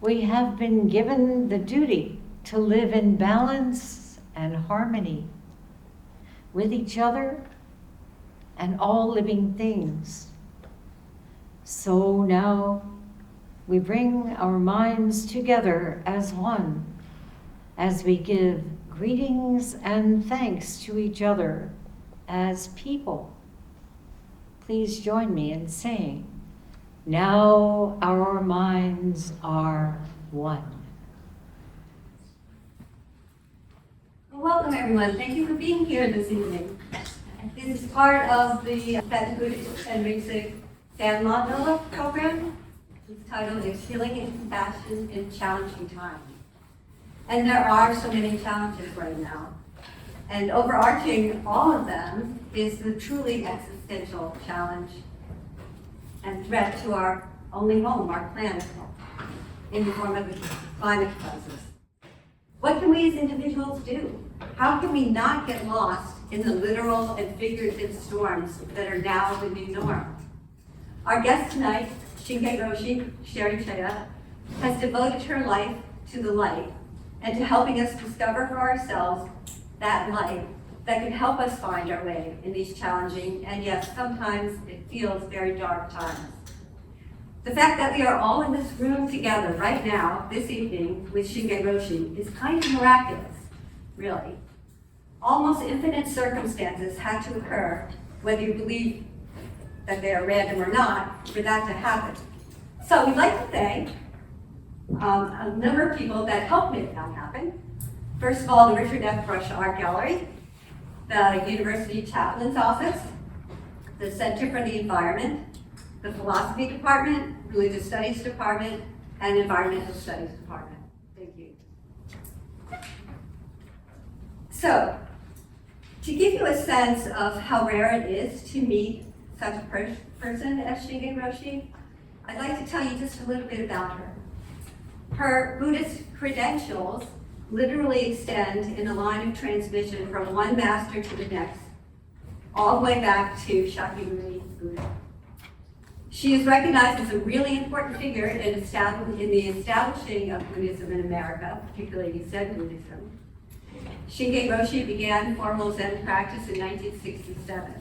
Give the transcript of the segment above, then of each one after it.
We have been given the duty to live in balance and harmony with each other and all living things. So now we bring our minds together as one, as we give greetings and thanks to each other as people. Please join me in saying, now our minds are one. Welcome everyone. Thank you for being here this evening. This is part of the Tibetan Buddhist and Basic Sanma program. It's titled Healing and Compassion in Challenging Times. And there are so many challenges right now. And overarching all of them is the truly existential challenge and threat to our only home, our planet, in the form of the climate crisis. What can we as individuals do? How can we not get lost in the literal and figurative storms that are now the new norm? Our guest tonight, Shinge Roshi, Sherry Chaya, has devoted her life to the light and to helping us discover for ourselves that light that can help us find our way in these challenging and yes, sometimes it feels very dark times. The fact that we are all in this room together right now, this evening, with Shinge Roshi is kind of miraculous, really. Almost infinite circumstances had to occur, whether you believe that they are random or not, for that to happen. So we'd like to thank a number of people that helped make that happen. First of all, the Richard F. Brush Art Gallery, the University Chaplain's Office, the Center for the Environment, the Philosophy Department, Religious Studies Department, and Environmental Studies Department. Thank you. So, to give you a sense of how rare it is to meet such a person as Shinge Roshi, I'd like to tell you just a little bit about her. Her Buddhist credentials literally extend in a line of transmission from one master to the next, all the way back to Shakyamuni Buddha. She is recognized as a really important figure in the establishing of Buddhism in America, particularly Zen Buddhism. Shinge Roshi began formal Zen practice in 1967.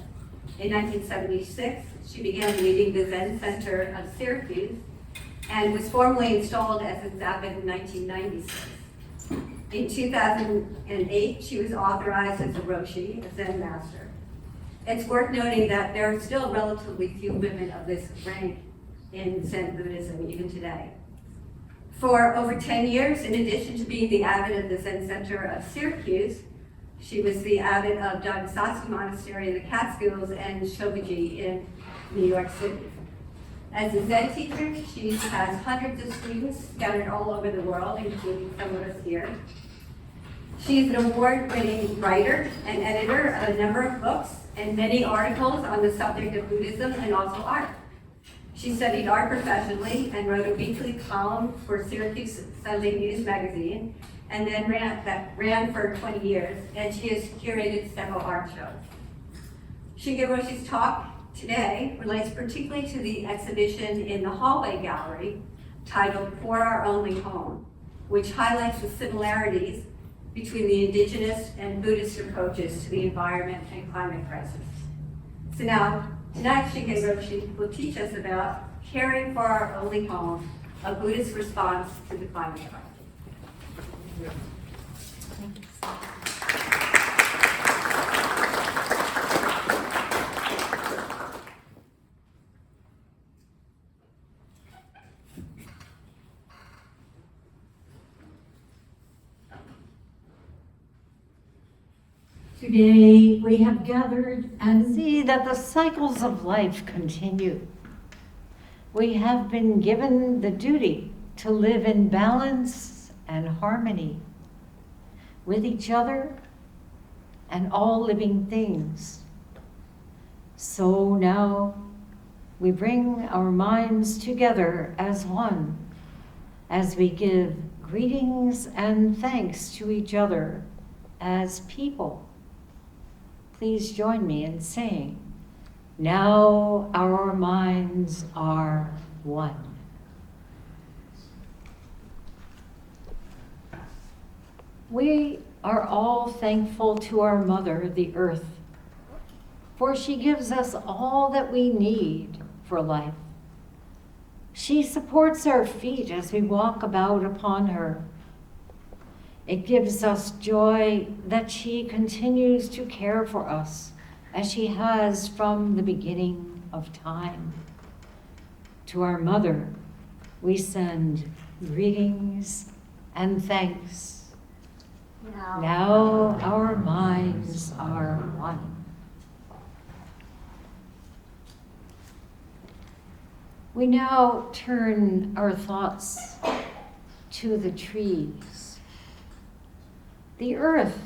In 1976, she began leading the Zen Center of Syracuse and was formally installed as its abbot in 1996. In 2008, she was authorized as a Roshi, a Zen master. It's worth noting that there are still relatively few women of this rank in Zen Buddhism, even today. For over 10 years, in addition to being the abbot of the Zen Center of Syracuse, she was the abbot of Haudenosaunee Monastery in the Catskills and Shobuji in New York City. As a Zen teacher, she has hundreds of students scattered all over the world, including some of us here. She's an award-winning writer and editor of a number of books and many articles on the subject of Buddhism and also art. She studied art professionally and wrote a weekly column for Syracuse Sunday News magazine, and then ran for 20 years, and she has curated several art shows. Shinge Roshi's talk today relates particularly to the exhibition in the hallway gallery titled For Our Only Home, which highlights the similarities between the indigenous and Buddhist approaches to the environment and climate crisis. So now, tonight Shinge Roshi will teach us about caring for our only home, a Buddhist response to the climate crisis. Today we have gathered and see that the cycles of life continue. We have been given the duty to live in balance and harmony with each other and all living things. So now we bring our minds together as one, as we give greetings and thanks to each other as people. Please join me in saying, now our minds are one. We are all thankful to our mother, the earth, for she gives us all that we need for life. She supports our feet as we walk about upon her. It gives us joy that she continues to care for us as she has from the beginning of time. To our mother, we send greetings and thanks. Now our minds are one. We now turn our thoughts to the trees. The earth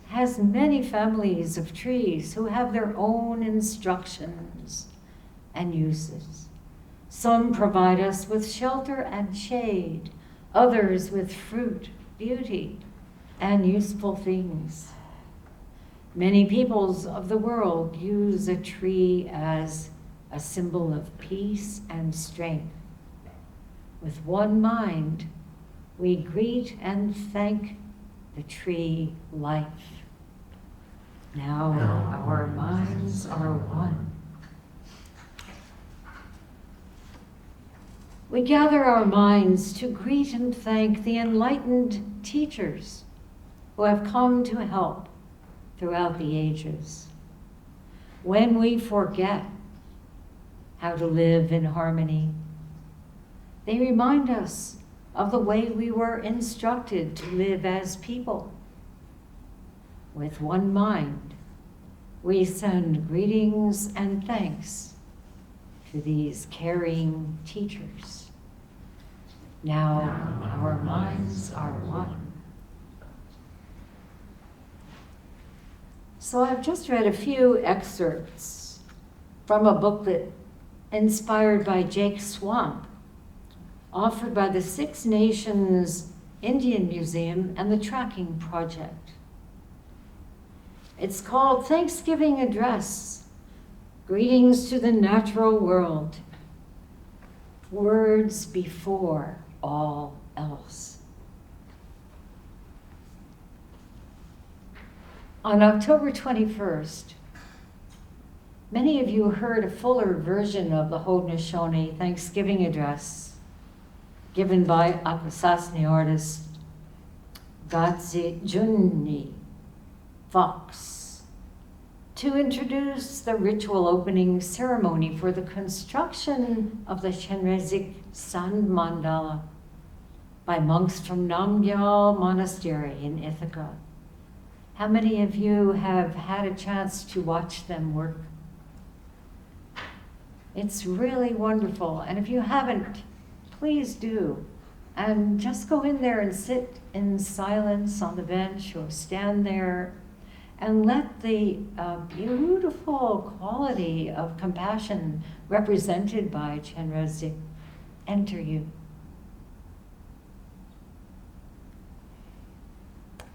has many families of trees who have their own instructions and uses. Some provide us with shelter and shade, others with fruit, beauty, and useful things. Many peoples of the world use a tree as a symbol of peace and strength. With one mind, we greet and thank the tree life. Now our minds are one. We gather our minds to greet and thank the enlightened teachers who have come to help throughout the ages. When we forget how to live in harmony, they remind us of the way we were instructed to live as people. With one mind, we send greetings and thanks to these caring teachers. Now our minds are one. So I've just read a few excerpts from a booklet inspired by Jake Swamp, offered by the Six Nations Indian Museum and the Tracking Project. It's called Thanksgiving Address, Greetings to the Natural World, Words Before All Else. On October 21st, many of you heard a fuller version of the Haudenosaunee Thanksgiving Address given by Akwesasne artist Junni Fox to introduce the ritual opening ceremony for the construction of the Shinge sand mandala by monks from Namgyal Monastery in Ithaca. How many of you have had a chance to watch them work? It's really wonderful, and if you haven't, please do. And just go in there and sit in silence on the bench or stand there and let the beautiful quality of compassion represented by Chenrezig enter you.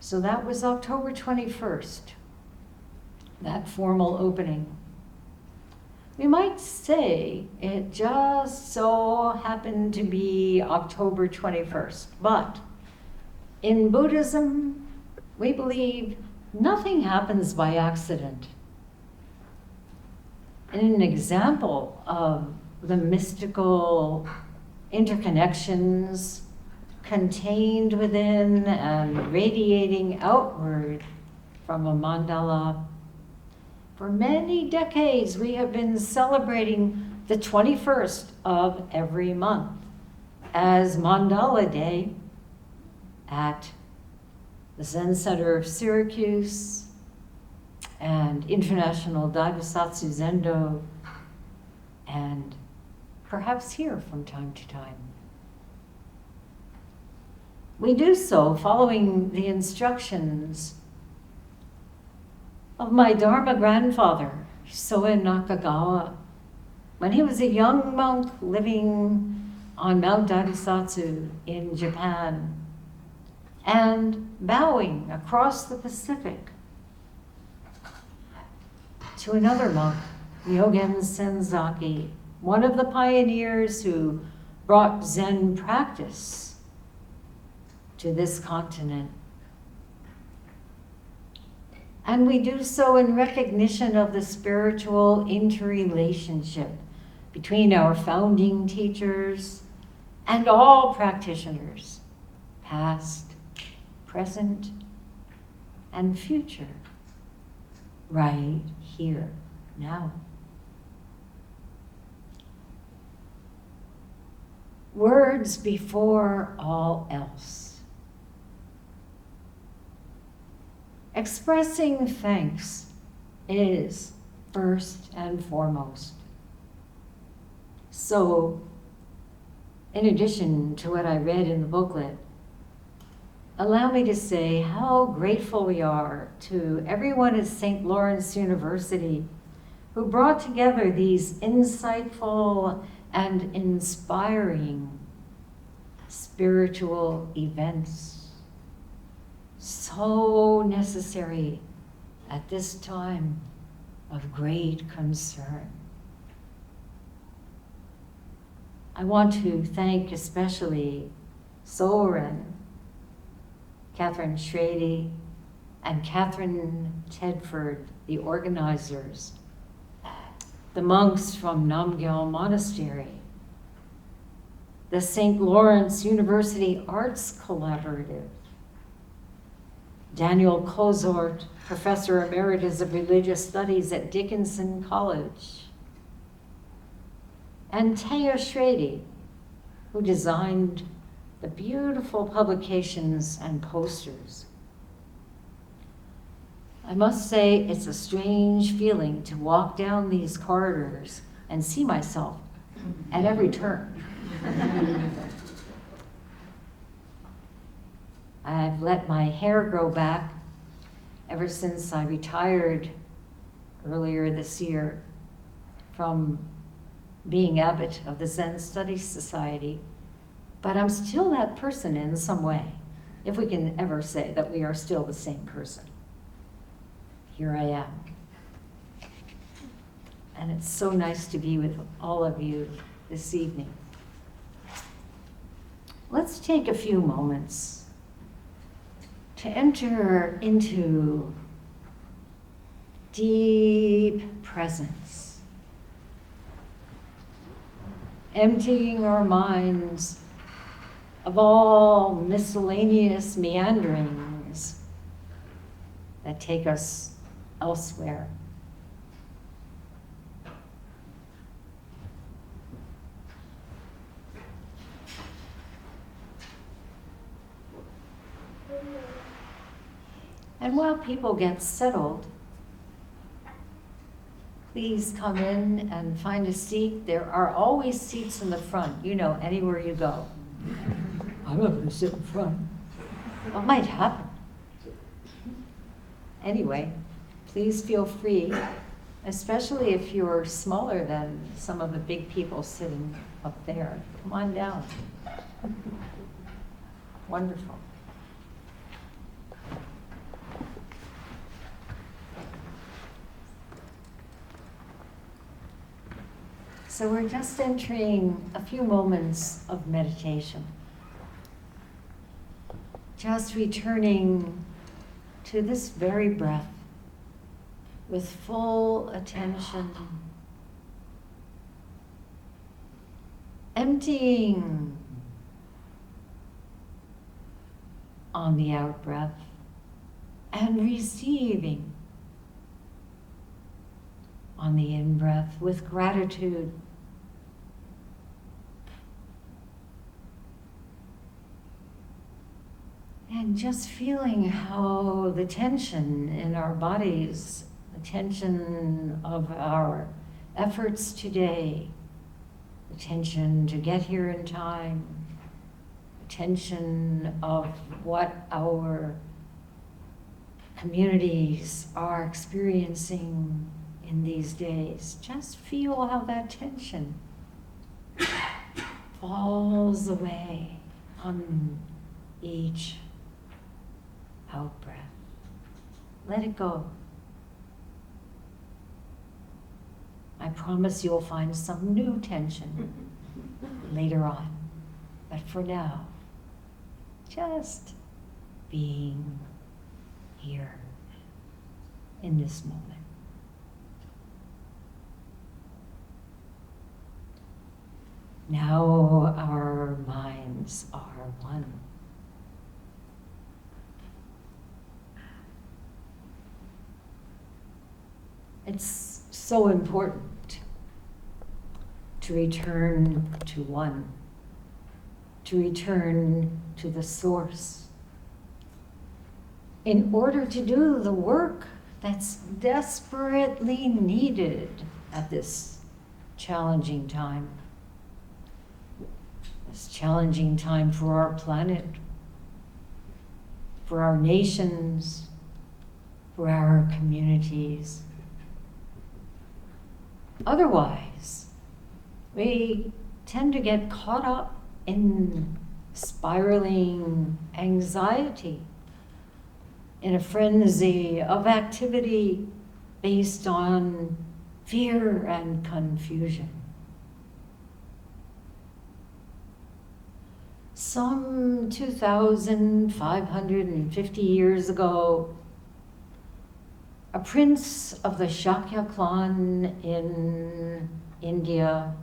So that was October 21st, that formal opening. We might say it just so happened to be October 21st, but in Buddhism, we believe nothing happens by accident. And an example of the mystical interconnections contained within and radiating outward from a mandala. For many decades, we have been celebrating the 21st of every month as Mandala Day at the Zen Center of Syracuse and International Daibusatsu Zendo, and perhaps here from time to time. We do so following the instructions of my Dharma grandfather, Soen Nakagawa, when he was a young monk living on Mount Daibusatsu in Japan, and bowing across the Pacific to another monk, Nyogen Senzaki, one of the pioneers who brought Zen practice to this continent. And we do so in recognition of the spiritual interrelationship between our founding teachers and all practitioners, past, present, and future, right here, now. Words before all else. Expressing thanks is first and foremost. So, in addition to what I read in the booklet, allow me to say how grateful we are to everyone at St. Lawrence University who brought together these insightful and inspiring spiritual events, so necessary at this time of great concern. I want to thank especially Soren, Catherine Schrady, and Catherine Tedford, the organizers, the monks from Namgyal Monastery, the St. Lawrence University Arts Collaborative, Daniel Kozort, Professor Emeritus of Religious Studies at Dickinson College, and Taya Schrady, who designed the beautiful publications and posters. I must say it's a strange feeling to walk down these corridors and see myself at every turn. I've let my hair grow back ever since I retired earlier this year from being abbot of the Zen Studies Society, but I'm still that person in some way, if we can ever say that we are still the same person. Here I am. And it's so nice to be with all of you this evening. Let's take a few moments to enter into deep presence, emptying our minds of all miscellaneous meanderings that take us elsewhere. And while people get settled, please come in and find a seat. There are always seats in the front, anywhere you go. I'm not going to sit in front. What might happen? Anyway, please feel free, especially if you're smaller than some of the big people sitting up there. Come on down. Wonderful. So we're just entering a few moments of meditation. Just returning to this very breath with full attention. Emptying on the out-breath and receiving on the in-breath with gratitude. And just feeling how the tension in our bodies, the tension of our efforts today, the tension to get here in time, the tension of what our communities are experiencing in these days. Just feel how that tension falls away on each out-breath. Let it go. I promise you'll find some new tension later on. But for now, just being here. in this moment. Now our minds are one. It's so important to return to one, to return to the source, in order to do the work that's desperately needed at this challenging time. This challenging time for our planet, for our nations, for our communities. Otherwise, we tend to get caught up in spiraling anxiety, in a frenzy of activity based on fear and confusion. Some 2,550 years ago, a prince of the Shakya clan in India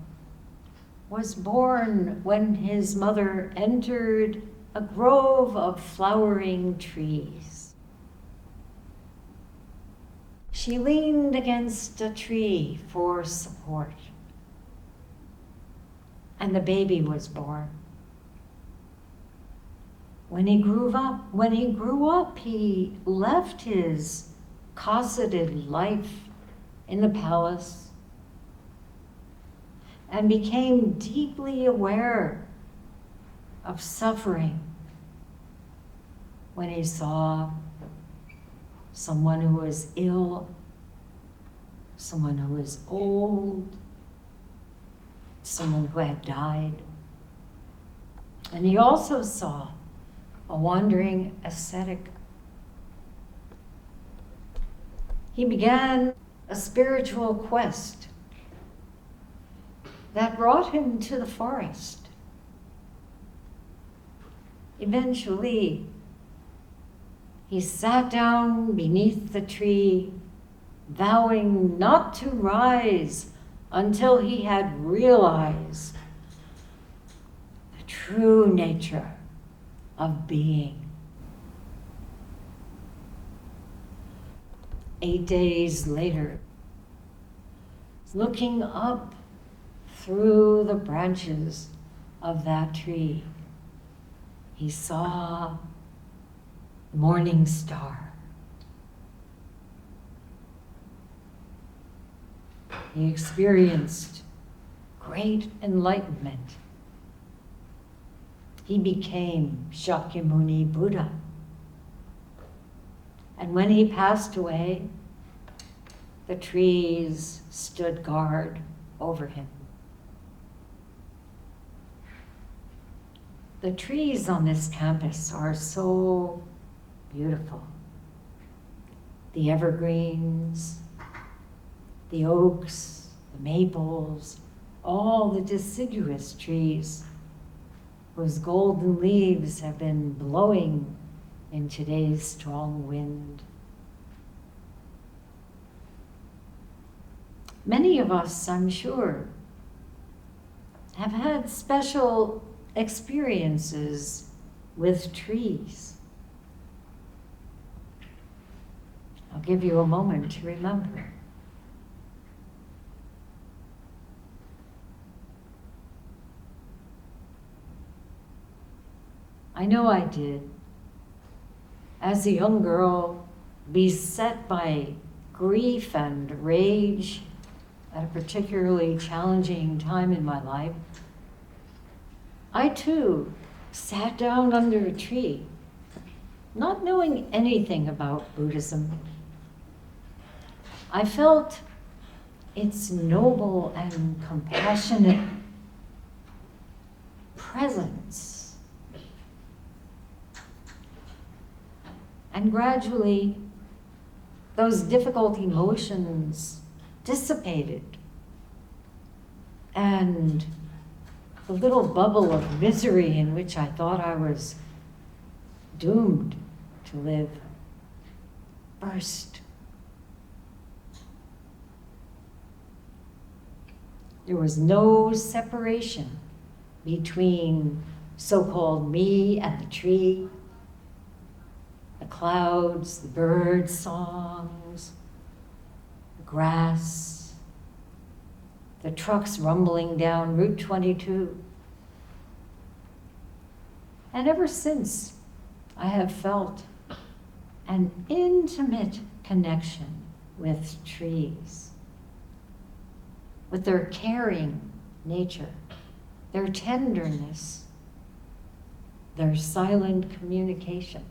was born when his mother entered a grove of flowering trees. She leaned against a tree for support, and the baby was born. When he grew up, he left his cosseted life in the palace and became deeply aware of suffering when he saw someone who was ill, someone who was old, someone who had died. And he also saw a wandering ascetic. He began a spiritual quest that brought him to the forest. Eventually, he sat down beneath the tree, vowing not to rise until he had realized the true nature of being. 8 days later, looking up through the branches of that tree, he saw the morning star. He experienced great enlightenment. He became Shakyamuni Buddha. And when he passed away, the trees stood guard over him. The trees on this campus are so beautiful. The evergreens, the oaks, the maples, all the deciduous trees whose golden leaves have been blowing in today's strong wind. Many of us, I'm sure, have had special experiences with trees. I'll give you a moment to remember. I know I did. As a young girl, beset by grief and rage at a particularly challenging time in my life, I too sat down under a tree, not knowing anything about Buddhism. I felt its noble and compassionate presence. And gradually, those difficult emotions dissipated, and the little bubble of misery in which I thought I was doomed to live burst. There was no separation between so-called me and the tree, the clouds, the bird songs, the grass, the trucks rumbling down Route 22. And ever since, I have felt an intimate connection with trees, with their caring nature, their tenderness, their silent communication.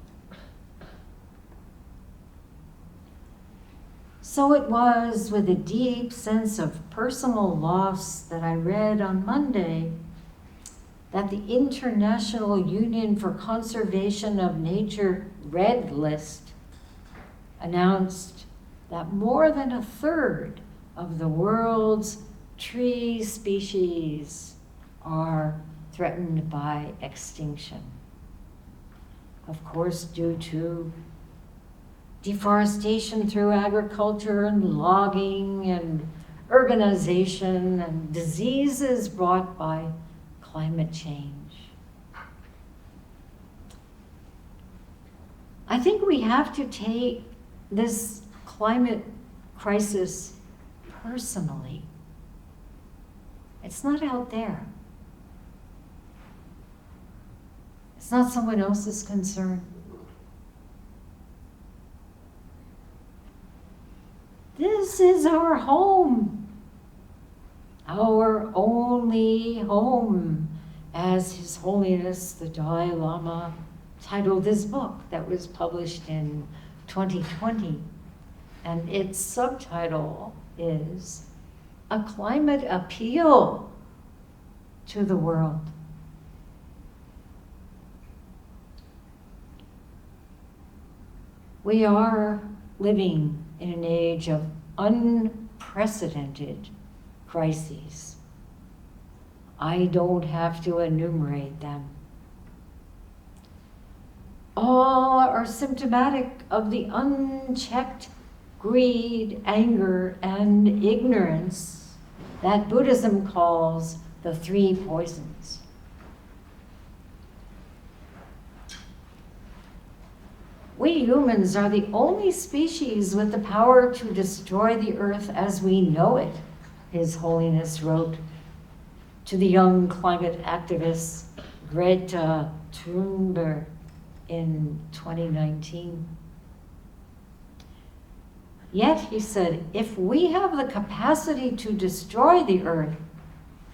So it was with a deep sense of personal loss that I read on Monday that the International Union for Conservation of Nature Red List announced that more than a third of the world's tree species are threatened by extinction. Of course, due to deforestation through agriculture and logging and urbanization and diseases brought by climate change. I think we have to take this climate crisis personally. It's not out there. It's not someone else's concern. This is our home, our only home, as His Holiness the Dalai Lama titled this book that was published in 2020. And its subtitle is A Climate Appeal to the World. We are living in an age of unprecedented crises. I don't have to enumerate them. All are symptomatic of the unchecked greed, anger, and ignorance that Buddhism calls the three poisons. We humans are the only species with the power to destroy the earth as we know it, His Holiness wrote to the young climate activist Greta Thunberg in 2019. Yet, he said, if we have the capacity to destroy the earth,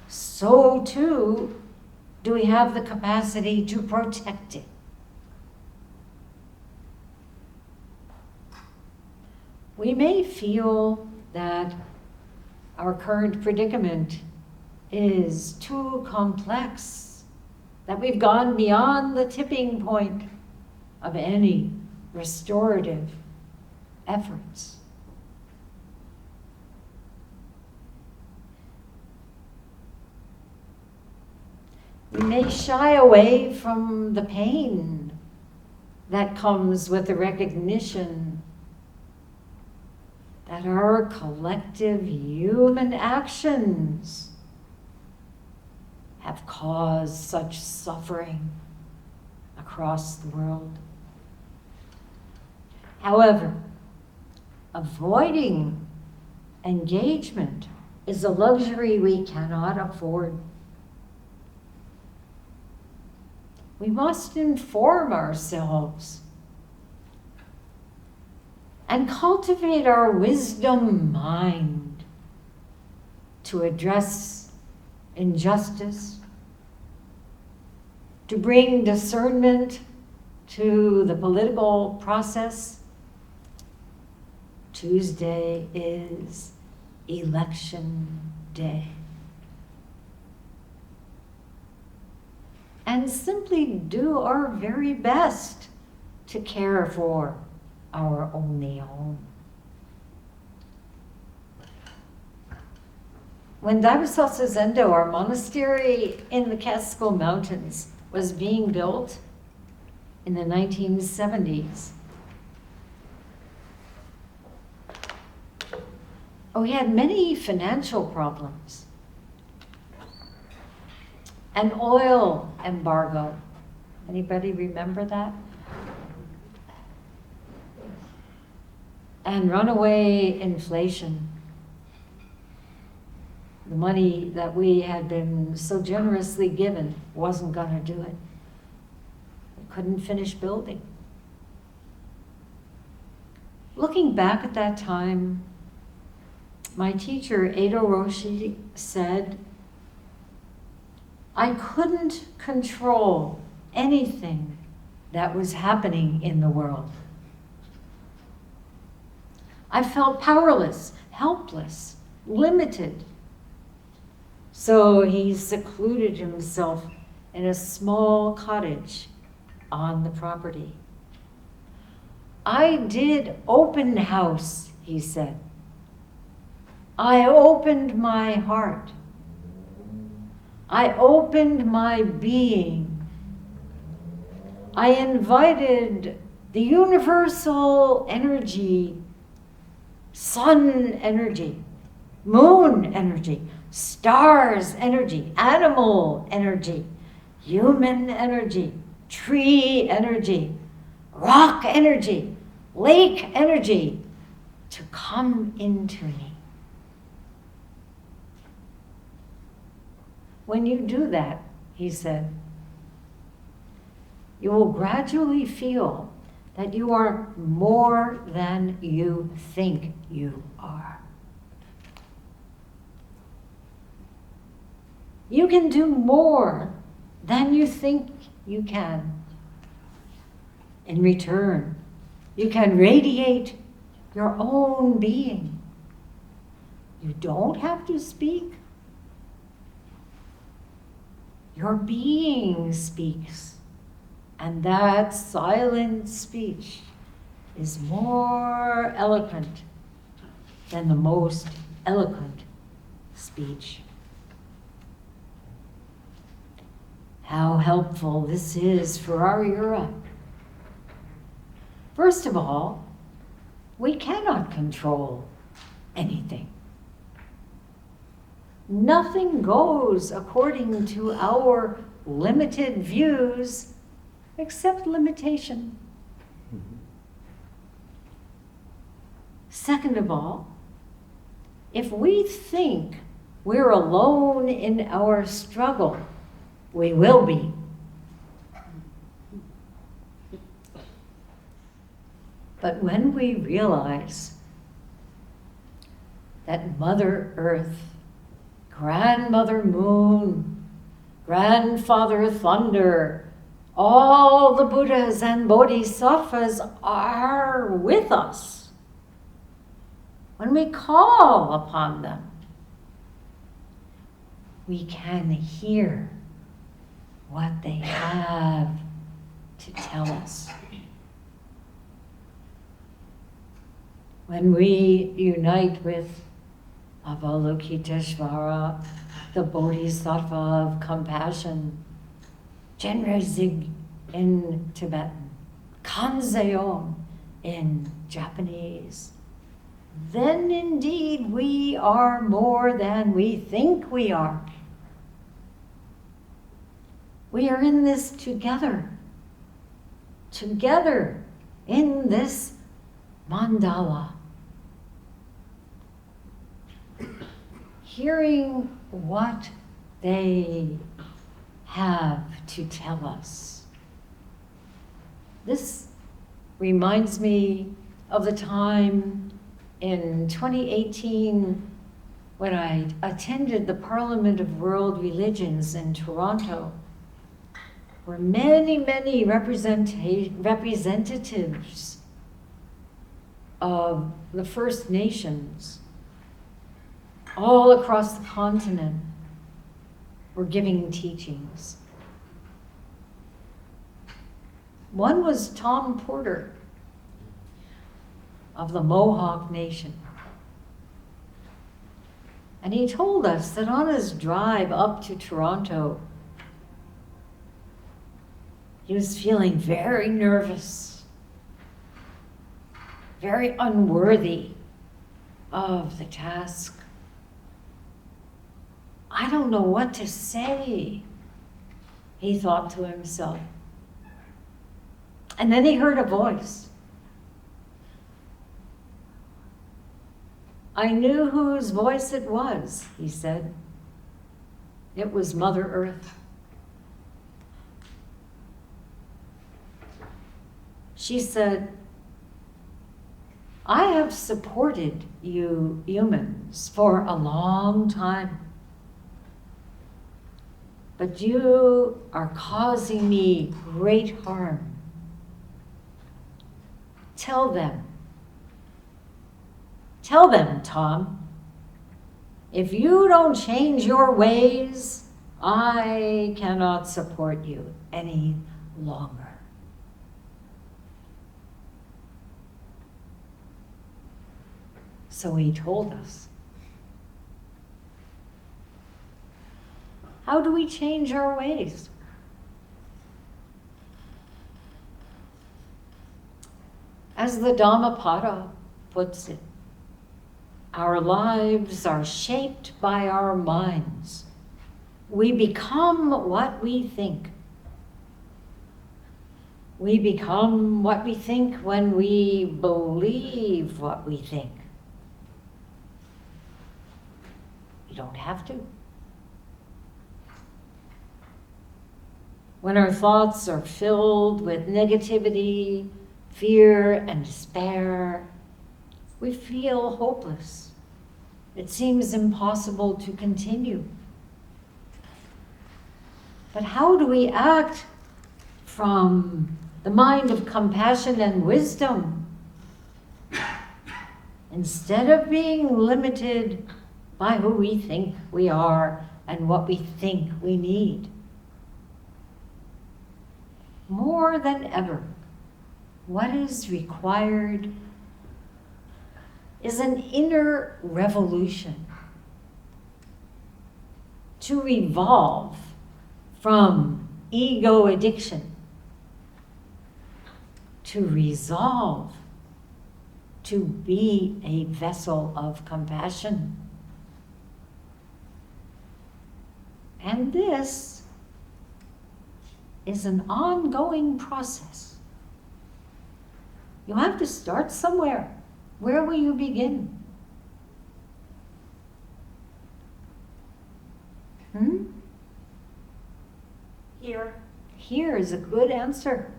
so too do we have the capacity to protect it. We may feel that our current predicament is too complex, that we've gone beyond the tipping point of any restorative efforts. We may shy away from the pain that comes with the recognition that our collective human actions have caused such suffering across the world. However, avoiding engagement is a luxury we cannot afford. We must inform ourselves and cultivate our wisdom mind to address injustice, to bring discernment to the political process. Tuesday is election day. And simply do our very best to care for our only home. When Daivasalsa Zendo, our monastery in the Catskill Mountains, was being built in the 1970s, we had many financial problems. an oil embargo. Anybody remember that? And runaway inflation. The money that we had been so generously given wasn't going to do it. We couldn't finish building. Looking back at that time, my teacher, Edo Roshi, said, I couldn't control anything that was happening in the world. I felt powerless, helpless, limited. So he secluded himself in a small cottage on the property. I did open house, he said. I opened my heart. I opened my being. I invited the universal energy, sun energy, moon energy, stars energy, animal energy, human energy, tree energy, rock energy, lake energy to come into me. When you do that, he said, you will gradually feel that you are more than you think you are. You can do more than you think you can. In return, you can radiate your own being. You don't have to speak. Your being speaks, and that silent speech is more eloquent than the most eloquent speech. How helpful this is for our era. First of all, we cannot control anything. Nothing goes according to our limited views except limitation. Second of all, if we think we're alone in our struggle, we will be. But when we realize that Mother Earth, Grandmother Moon, Grandfather Thunder, all the Buddhas and Bodhisattvas are with us, when we call upon them, we can hear what they have to tell us. When we unite with Avalokiteshvara, the Bodhisattva of compassion, Genrezig in Tibetan, Kanzeon in Japanese, then indeed we are more than we think we are. We are in this together in this mandala. Hearing what they have to tell us. This reminds me of the time in 2018 when I attended the Parliament of World Religions in Toronto, where many representatives of the First Nations all across the continent were giving teachings. One was Tom Porter of the Mohawk Nation. And he told us that on his drive up to Toronto, he was feeling very nervous, very unworthy of the task. I don't know what to say. he thought to himself. And then he heard a voice. I knew whose voice it was, he said. It was Mother Earth. She said, I have supported you humans for a long time, but you are causing me great harm. Tell them, Tom, if you don't change your ways, I cannot support you any longer. So he told us. How do we change our ways? As the Dhammapada puts it, our lives are shaped by our minds. We become what we think. We become what we think when we believe what we think. You don't have to. When our thoughts are filled with negativity, fear, and despair, we feel hopeless. It seems impossible to continue. But how do we act from the mind of compassion and wisdom instead of being limited by who we think we are and what we think we need? More than ever, what is required is an inner revolution to evolve from ego addiction to resolve to be a vessel of compassion. And this is an ongoing process. You have to start somewhere. Where will you begin? Here. Here is a good answer.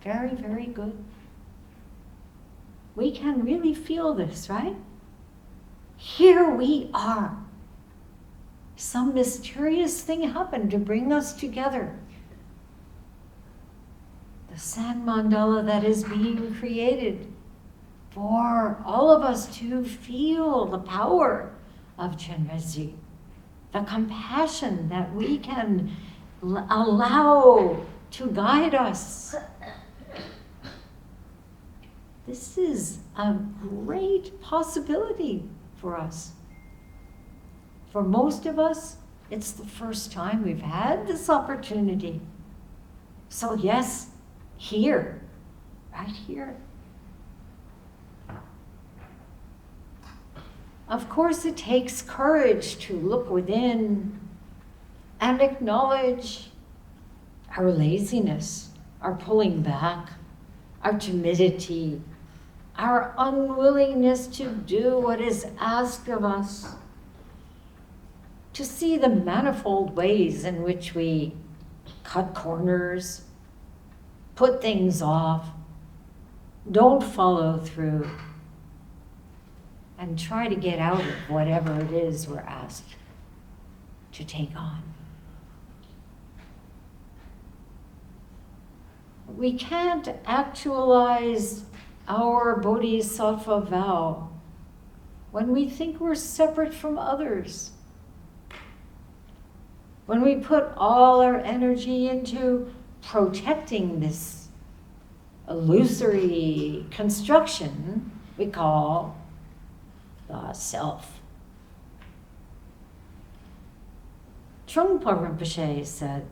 Very, very good. We can really feel this, right? Here we are. Some mysterious thing happened to bring us together. The sand mandala that is being created for all of us to feel the power of Chenrezig, the compassion that we can allow to guide us. This is a great possibility for us. For most of us, it's the first time we've had this opportunity. So yes, here, right here. Of course, it takes courage to look within and acknowledge our laziness, our pulling back, our timidity, our unwillingness to do what is asked of us, to see the manifold ways in which we cut corners, put things off, don't follow through, and try to get out of whatever it is we're asked to take on. We can't actualize our bodhisattva vow when we think we're separate from others. When we put all our energy into protecting this illusory construction we call the self. Trungpa Rinpoche said,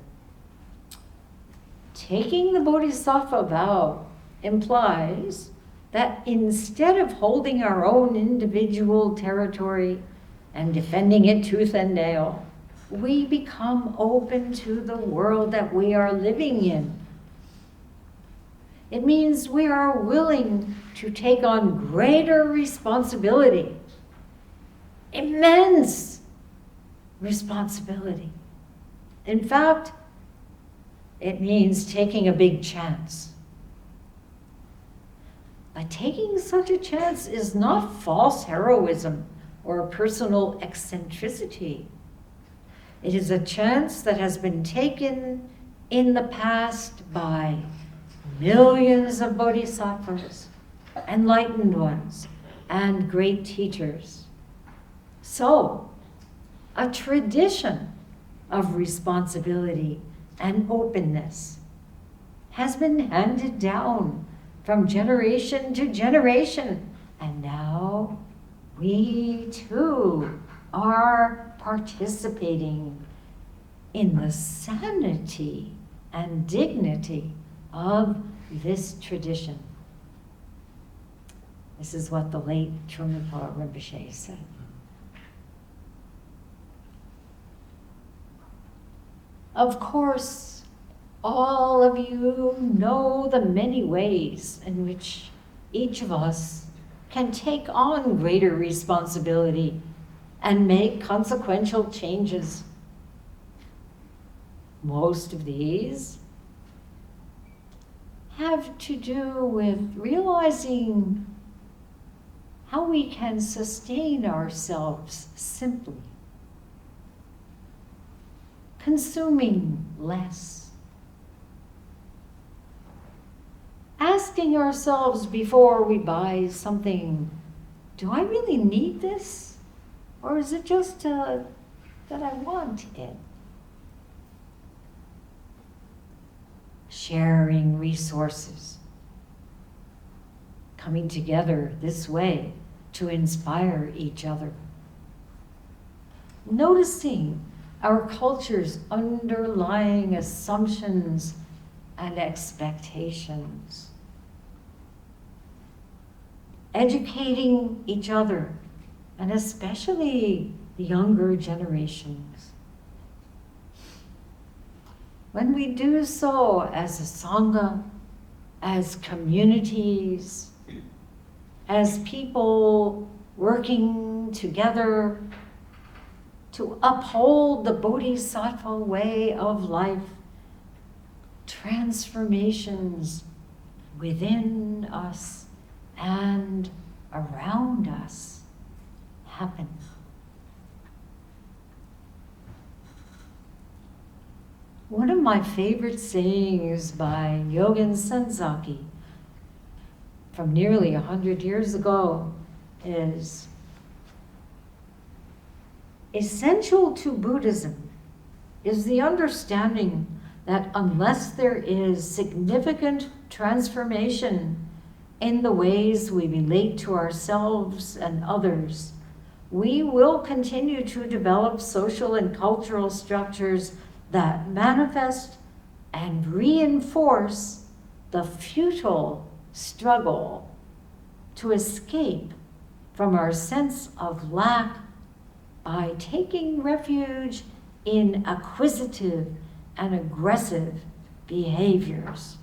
taking the bodhisattva vow implies that instead of holding our own individual territory and defending it tooth and nail, we become open to the world that we are living in. It means we are willing to take on greater responsibility, immense responsibility. In fact, it means taking a big chance. But taking such a chance is not false heroism or personal eccentricity. It is a chance that has been taken in the past by millions of bodhisattvas, enlightened ones, and great teachers. So, a tradition of responsibility and openness has been handed down from generation to generation, and now we too are participating in the sanity and dignity of this tradition. This is what the late Trungpa Rinpoche said. Of course, all of you know the many ways in which each of us can take on greater responsibility and make consequential changes. Most of these have to do with realizing how we can sustain ourselves simply, consuming less, asking ourselves before we buy something, do I really need this? Or is it just that I want it? Sharing resources, coming together this way to inspire each other. Noticing our culture's underlying assumptions and expectations. Educating each other, and especially the younger generations. When we do so as a Sangha, as communities, as people working together to uphold the Bodhisattva way of life, transformations within us and around us happen. One of my favorite sayings by Nyogen Senzaki from nearly 100 years ago is, essential to Buddhism is the understanding that unless there is significant transformation in the ways we relate to ourselves and others, we will continue to develop social and cultural structures that manifest and reinforce the futile struggle to escape from our sense of lack by taking refuge in acquisitive and aggressive behaviors.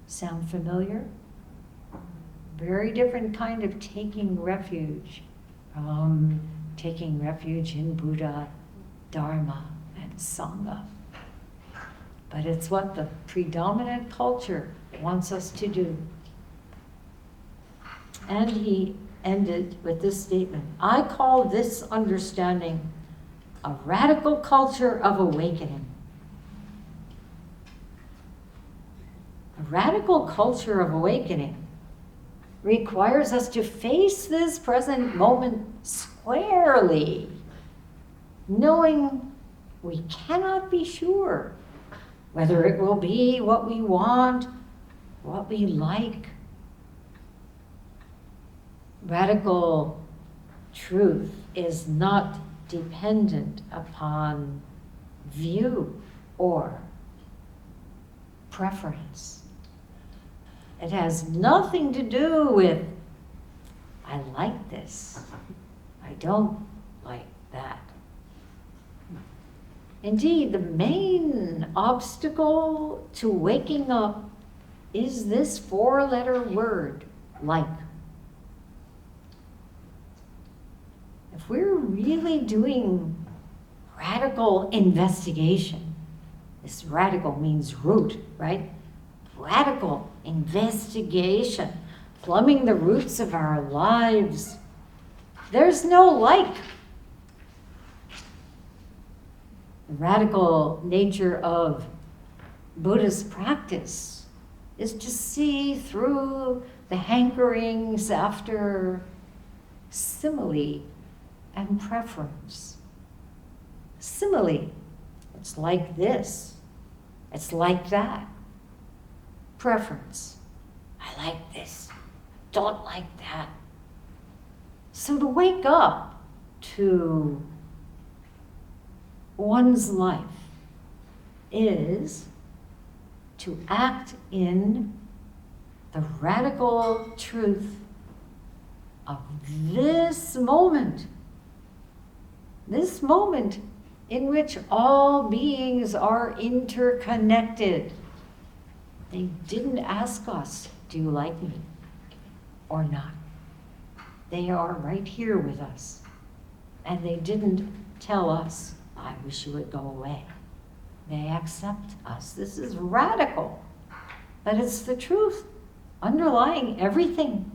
Sound familiar? Very different kind of taking refuge from taking refuge in Buddha, Dharma, and Sangha. But it's what the predominant culture wants us to do. And he ended with this statement, I call this understanding a radical culture of awakening. A radical culture of awakening requires us to face this present moment squarely, knowing we cannot be sure whether it will be what we want, what we like. Radical truth is not dependent upon view or preference. It has nothing to do with, I like this, I don't like that. Indeed, the main obstacle to waking up is this four-letter word, like. If we're really doing radical investigation, this radical means root, right? Radical investigation, plumbing the roots of our lives. There's no like. The radical nature of Buddhist practice is to see through the hankerings after simile and preference. Simile, it's like this, it's like that. Preference, I like this, don't like that. So to wake up to one's life is to act in the radical truth of this moment in which all beings are interconnected. They didn't ask us, do you like me or not? They are right here with us. And they didn't tell us, I wish you would go away. They accept us. This is radical, but it's the truth underlying everything.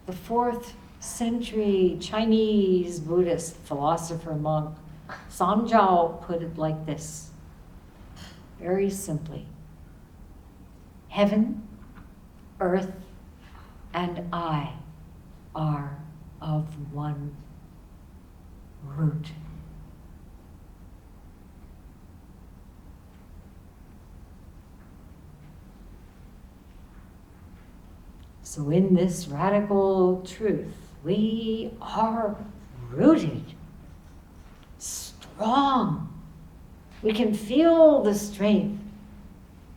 The 4th century Chinese Buddhist philosopher monk Sanjiao put it like this, very simply. Heaven, earth, and I are of one root. So in this radical truth, we are rooted, strong. We can feel the strength.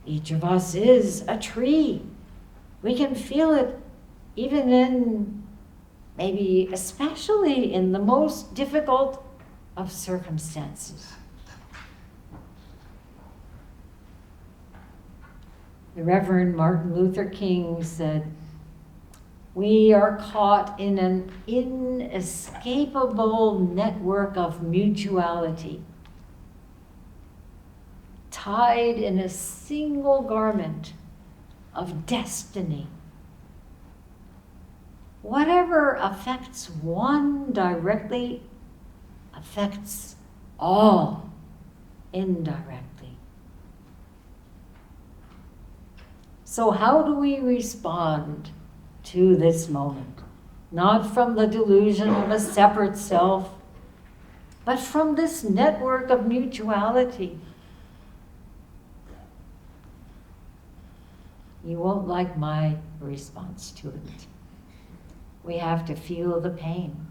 Each of us is a tree. We can feel it even in, maybe especially in the most difficult of circumstances. The Reverend Martin Luther King said, we are caught in an inescapable network of mutuality, tied in a single garment of destiny. Whatever affects one directly affects all indirectly. So how do we respond to this moment? Not from the delusion of a separate self, but from this network of mutuality. You won't like my response to it. We have to feel the pain.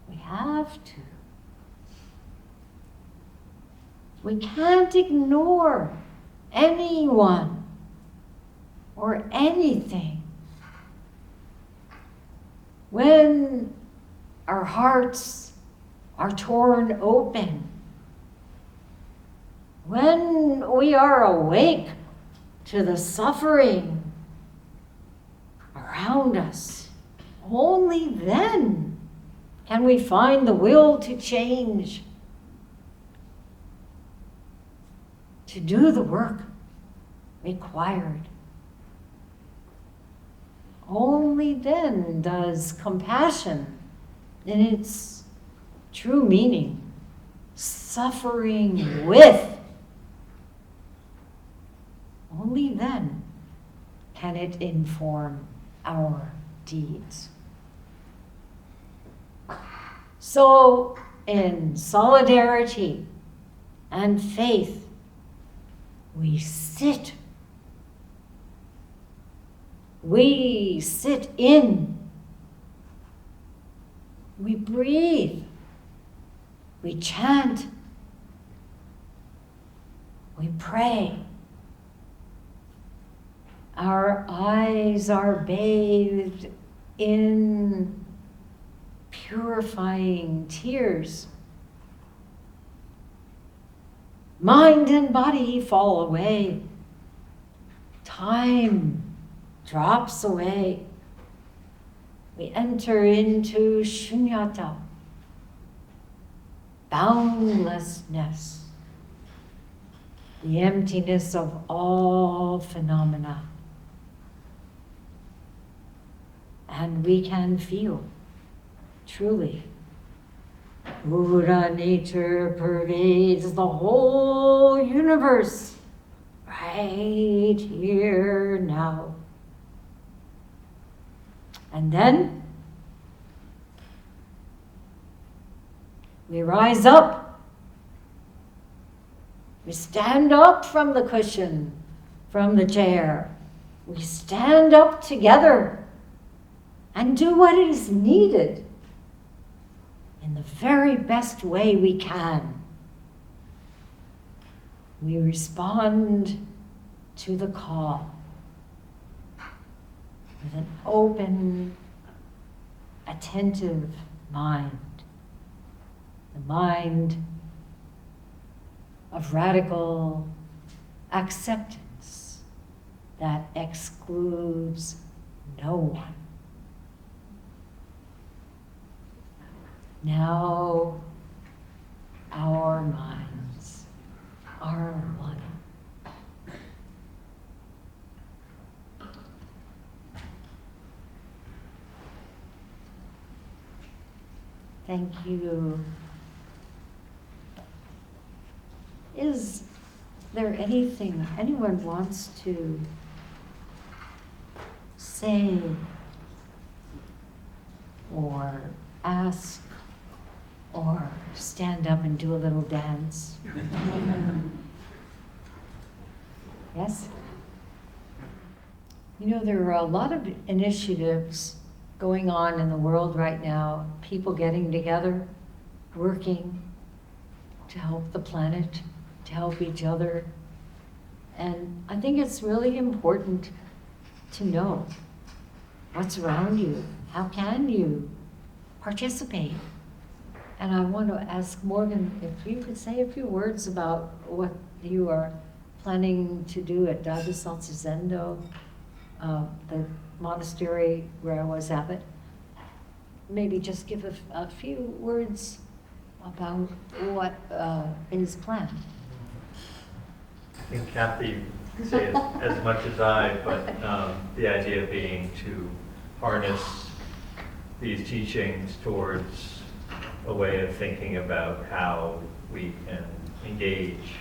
We have to. We can't ignore anyone or anything. When our hearts are torn open, when we are awake to the suffering around us, only then can we find the will to change, to do the work required. Only then does compassion, in its true meaning, suffering with, only then can it inform our deeds. So, in solidarity and faith, we sit. We sit in. We breathe. We chant. We pray. Our eyes are bathed in purifying tears. Mind and body fall away. Time drops away. We enter into shunyata, boundlessness, the emptiness of all phenomena. And we can feel, truly, Buddha nature pervades the whole universe, right here now. And then we rise up. We stand up from the cushion, from the chair. We stand up together and do what is needed in the very best way we can. We respond to the call with an open, attentive mind. The mind of radical acceptance that excludes no one. Now our minds are one. Thank you. Is there anything anyone wants to say or ask or stand up and do a little dance? Yes? You know, there are a lot of initiatives going on in the world right now, people getting together, working to help the planet, to help each other. And I think it's really important to know what's around you. How can you participate? And I want to ask Morgan if you could say a few words about what you are planning to do at Daibusautsu Zendo, the monastery where I was abbot. Maybe just give a few words about what is planned. I think Kathy can say as much as I, but the idea being to harness these teachings towards a way of thinking about how we can engage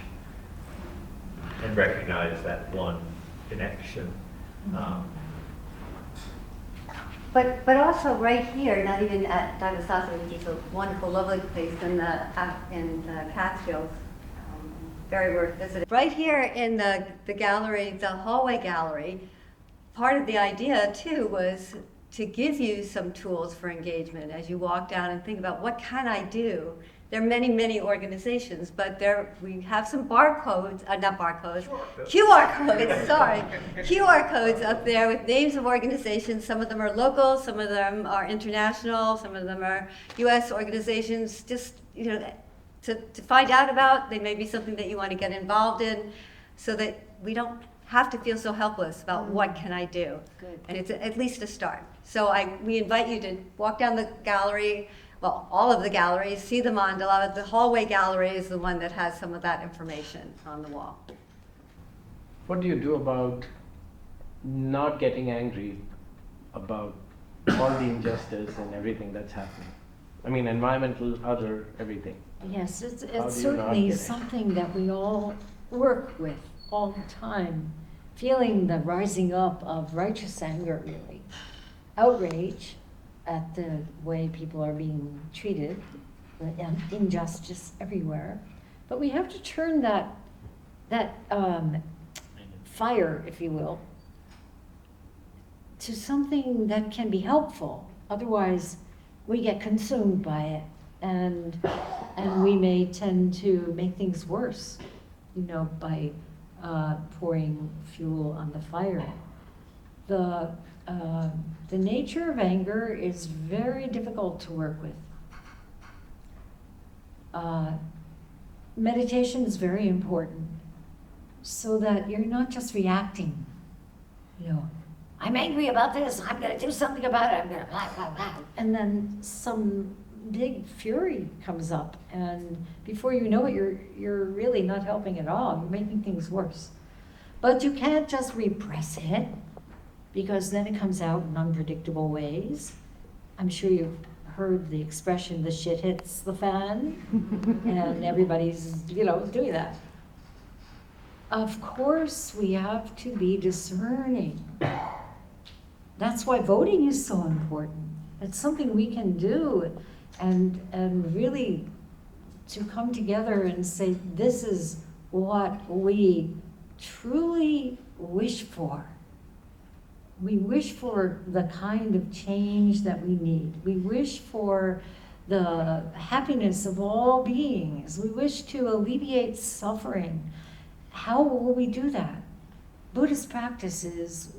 and recognize that one connection. But also right here, not even at Daibusautsu, which is a wonderful, lovely place in the Catskills, very worth visiting. Right here in the gallery, the hallway gallery, part of the idea too was to give you some tools for engagement as you walk down and think about what can I do. There are many, many organizations, but we have some barcodes, not barcodes, QR codes, sorry. QR codes up there with names of organizations. Some of them are local, some of them are international, some of them are US organizations. Just, you know, to find out about, they may be something that you want to get involved in so that we don't have to feel so helpless about what can I do. Good. And it's at least a start. So we invite you to walk down the gallery, well, all of the galleries, see the mandala. The hallway gallery is the one that has some of that information on the wall. What do you do about not getting angry about all the injustice and everything that's happening? I mean, environmental, other, everything. Yes, it's do you not certainly get it? something that we all work with all the time, feeling the rising up of righteous anger, really, outrage at the way people are being treated, the injustice everywhere. But we have to turn that fire, if you will, to something that can be helpful. Otherwise, we get consumed by it, and we may tend to make things worse, you know, by pouring fuel on the fire. The nature of anger is very difficult to work with. Meditation is very important so that you're not just reacting. You know, I'm angry about this, I'm gonna do something about it, I'm gonna blah, blah, blah. And then some big fury comes up, and before you know it, you're really not helping at all, you're making things worse. But you can't just repress it, because then it comes out in unpredictable ways. I'm sure you've heard the expression, the shit hits the fan, and everybody's, doing that. Of course, we have to be discerning. That's why voting is so important. It's something we can do, and really to come together and say, this is what we truly wish for. We wish for the kind of change that we need. We wish for the happiness of all beings. We wish to alleviate suffering. How will we do that? Buddhist practice is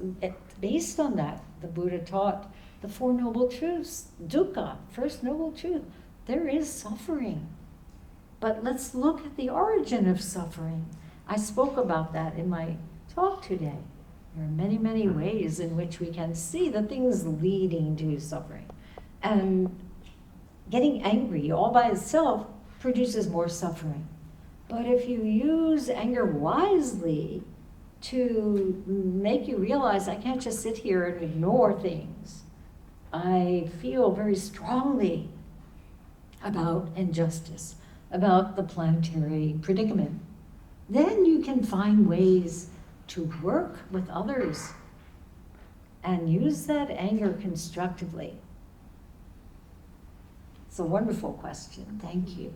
based on that. The Buddha taught the Four Noble Truths, dukkha, first noble truth. There is suffering. But let's look at the origin of suffering. I spoke about that in my talk today. There are many, many ways in which we can see the things leading to suffering. And getting angry all by itself produces more suffering. But if you use anger wisely to make you realize, I can't just sit here and ignore things. I feel very strongly about injustice, about the planetary predicament. Then you can find ways to work with others and use that anger constructively. It's a wonderful question. Thank you.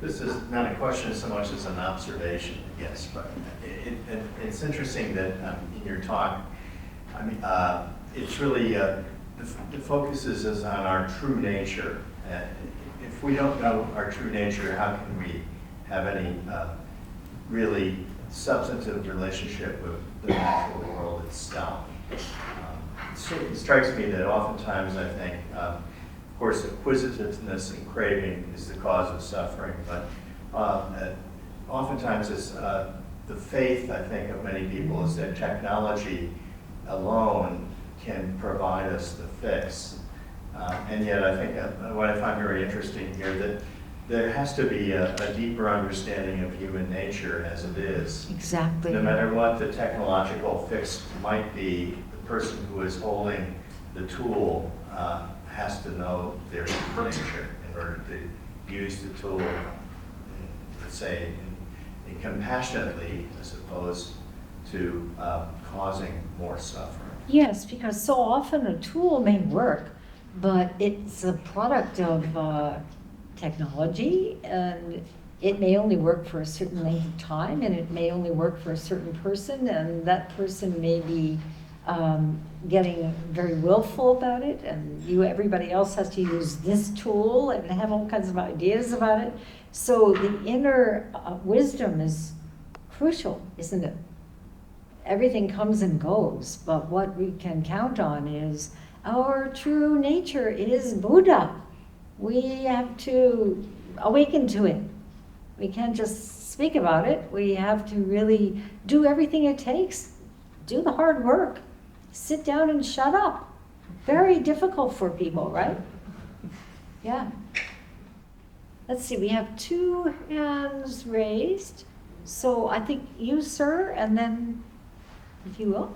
This is not a question so much as an observation, yes, but it's interesting that in your talk, it's really, the focus is on our true nature. If we don't know our true nature, how can we have any really substantive relationship with the natural world itself? It strikes me that oftentimes I think, of course, acquisitiveness and craving is the cause of suffering, but oftentimes it's the faith, I think, of many people is that technology alone can provide us the fix. And yet I think what I find very interesting here, that there has to be a deeper understanding of human nature as it is. Exactly. No matter what the technological fix might be, the person who is holding the tool has to know their true nature in order to use the tool, let's say, compassionately, as opposed to causing more suffering. Yes, because so often a tool may work, but it's a product of technology, and it may only work for a certain length of time, and it may only work for a certain person, and that person may be getting very willful about it, and everybody else has to use this tool and have all kinds of ideas about it. So the inner wisdom is crucial, isn't it? Everything comes and goes, but what we can count on is our true nature is Buddha. We have to awaken to it. We can't just speak about it. We have to really do everything it takes. Do the hard work. Sit down and shut up. Very difficult for people, right? Yeah. Let's see, we have 2 hands raised. So I think you, sir, and then, if you will.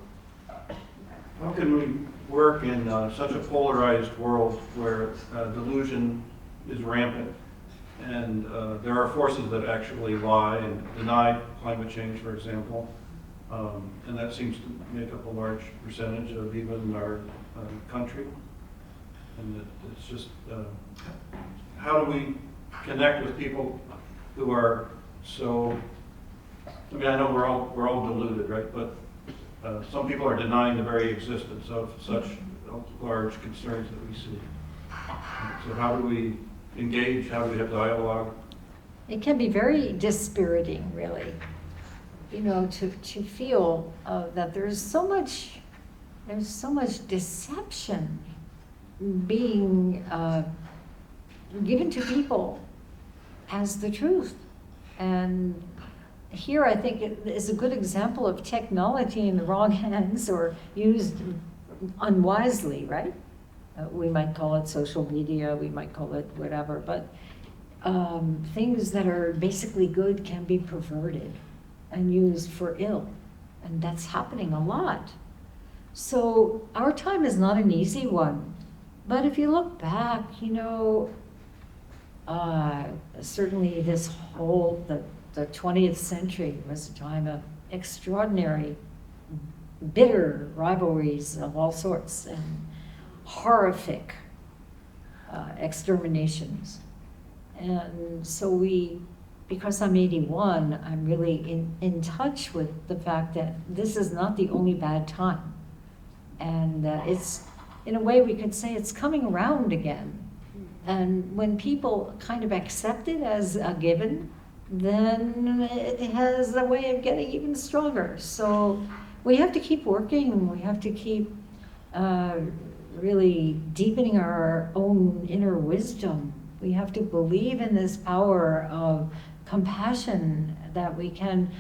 How can we work in such a polarized world where delusion is rampant, and there are forces that actually lie and deny climate change, for example, and that seems to make up a large percentage of even our country. And it's just, how do we connect with people who are so, I mean, I know we're all deluded, right? But some people are denying the very existence of such large concerns that we see. So how do we engage? How do we have dialogue? It can be very dispiriting, really. to feel that there's so much deception being given to people as the truth. And here I think it is a good example of technology in the wrong hands or used unwisely, right? We might call it social media, we might call it whatever, but things that are basically good can be perverted and used for ill. And that's happening a lot. So our time is not an easy one. But if you look back, certainly this whole, the 20th century was a time of extraordinary, bitter rivalries of all sorts and horrific exterminations. And so because I'm 81, I'm really in touch with the fact that this is not the only bad time. And it's, in a way we could say it's coming around again. And when people kind of accept it as a given, then it has a way of getting even stronger. So we have to keep working, we have to keep really deepening our own inner wisdom. We have to believe in this power of compassion that we can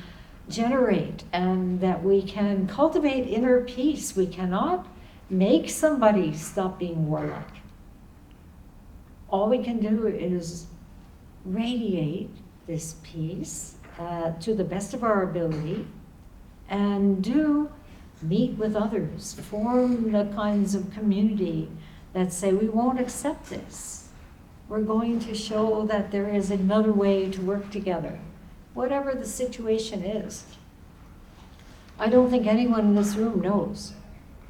generate and that we can cultivate inner peace. We cannot make somebody stop being warlike. All we can do is radiate this peace to the best of our ability and meet with others, form the kinds of community that say we won't accept this. We're going to show that there is another way to work together, whatever the situation is. I don't think anyone in this room knows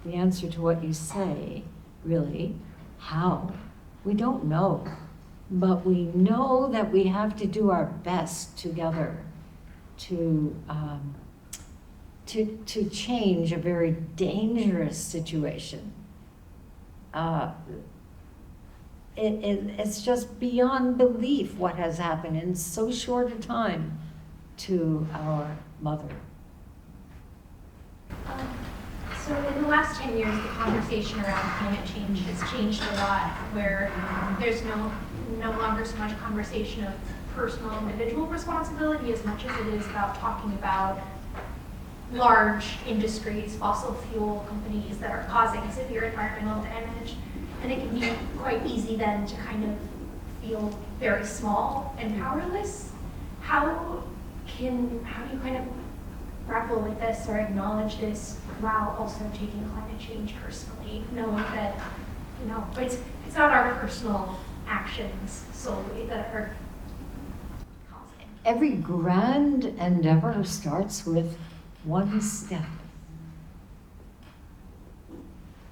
the answer to what you say, really. How? We don't know. But we know that we have to do our best together to change a very dangerous situation. It's just beyond belief what has happened in so short a time to our mother. So in the last 10 years, the conversation around climate change has changed a lot, where there's no longer so much conversation of personal individual responsibility as much as it is about talking about large industries, fossil fuel companies that are causing severe environmental damage. And it can be quite easy then to kind of feel very small and powerless. How do you kind of grapple with this or acknowledge this while also taking climate change personally, knowing that, it's not our personal actions solely that are causing. Every grand endeavor starts with one step.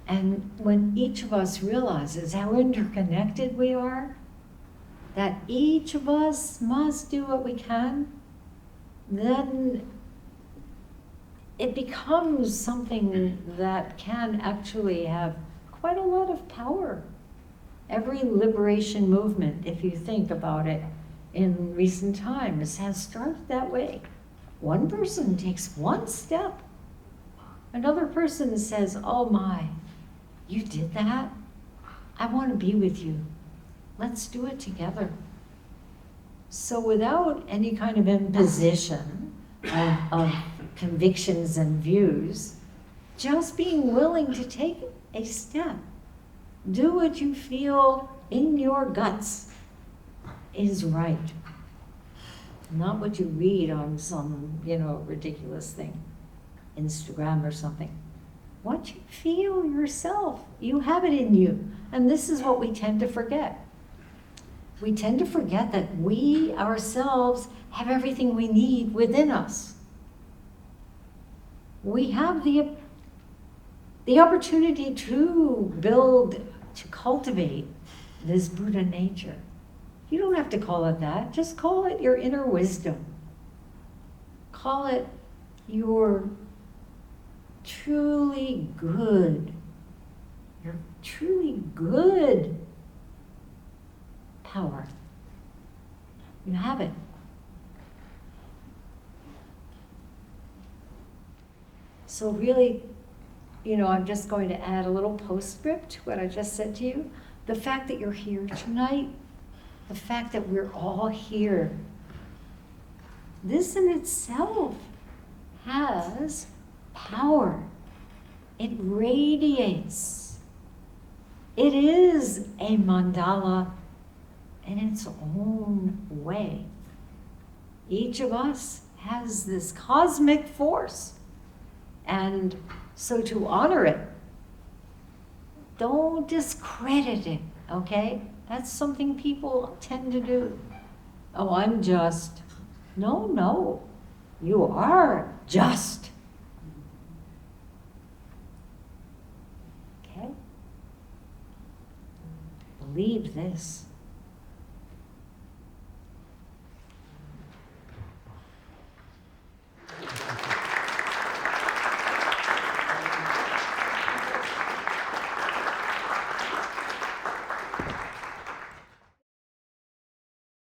And when each of us realizes how interconnected we are, that each of us must do what we can, then it becomes something that can actually have quite a lot of power. Every liberation movement, if you think about it, in recent times has started that way. One person takes one step. Another person says, oh my, you did that? I want to be with you. Let's do it together. So without any kind of imposition of convictions and views, just being willing to take a step. Do what you feel in your guts is right. Not what you read on some, ridiculous thing, Instagram or something. What you feel yourself, you have it in you. And this is what we tend to forget. We tend to forget that we ourselves have everything we need within us. We have the opportunity to build, to cultivate this Buddha nature. You don't have to call it that. Just call it your inner wisdom. Call it your truly good power. You have it. So really, I'm just going to add a little postscript to what I just said to you. The fact that you're here tonight, the fact that we're all here, this in itself has power. It radiates. It is a mandala in its own way. Each of us has this cosmic force. And so to honor it, don't discredit it, okay? That's something people tend to do. Oh, I'm just. No, you are just. Okay? Believe this.